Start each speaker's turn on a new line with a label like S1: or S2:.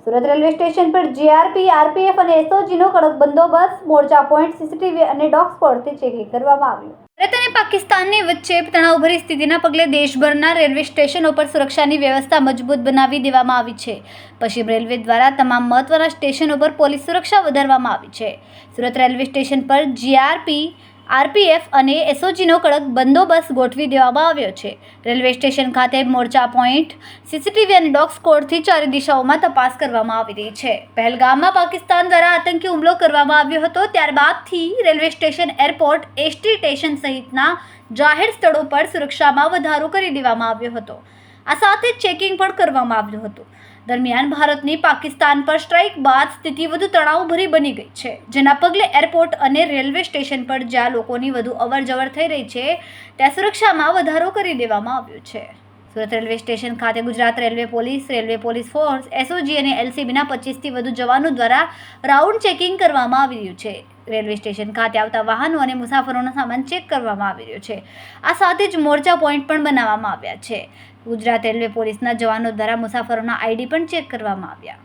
S1: Surat railway station પર GRP, RPF અને એસઓજીનો કડક બંદોબસ્ત, મોરચા પોઈન્ટ, સીસીટીવી અને ડોગ સ્પોટથી ચેકિંગ કરવામાં આવ્યું. ભારત અને પાકિસ્તાનની વચ્ચે તણાવભરી સ્થિતિના પગલે દેશભરના રેલવે સ્ટેશનો પર સુરક્ષાની વ્યવસ્થા મજબૂત બનાવી દેવામાં આવી છે. પશ્ચિમ રેલવે દ્વારા તમામ મહત્વના સ્ટેશનો પર પોલીસ સુરક્ષા વધારવામાં આવી છે. સુરત રેલવે સ્ટેશન પર જીઆરપી, આરપીએફ અને એસઓજીનો કડક બંદોબસ્ત ગોઠવી દેવામાં આવ્યો છે. રેલવે સ્ટેશન ખાતે મોરચા પોઈન્ટ, સીસીટીવી અને ડોગ સ્કોડથી ચારે દિશાઓમાં તપાસ કરવામાં આવી રહી છે. પહેલગામમાં પાકિસ્તાન દ્વારા આતંકી હુમલો કરવામાં આવ્યો હતો. ત્યારબાદથી railway station, airport, ST station સહિતના જાહેર સ્થળો પર સુરક્ષામાં વધારો કરી દેવામાં આવ્યો હતો. આ સાથે ચેકિંગ પણ કરવામાં આવ્યું હતું. દરમિયાન ભારતની પાકિસ્તાન પર સ્ટ્રાઇક બાદ સ્થિતિ વધુ તણાવભરી બની ગઈ છે, જેના પગલે એરપોર્ટ અને રેલવે સ્ટેશન પર જ્યાં લોકોની વધુ અવરજવર થઈ રહી છે ત્યાં સુરક્ષામાં વધારો કરી દેવામાં આવ્યો છે. સુરત રેલવે સ્ટેશન ખાતે Gujarat railway police force, SOG અને એલસીબીના 25થી વધુ જવાનો દ્વારા રાઉન્ડ ચેકિંગ કરવામાં આવી રહ્યું છે. રેલવે સ્ટેશન ખાતે આવતા વાહનો અને મુસાફરોનો સામાન ચેક કરવામાં આવી રહ્યો છે. આ સાથે જ મોરચા પોઈન્ટ પણ બનાવવામાં આવ્યા છે. ગુજરાત રેલવે પોલીસના જવાનો દ્વારા મુસાફરોના આઈડી પણ ચેક કરવામાં આવ્યા.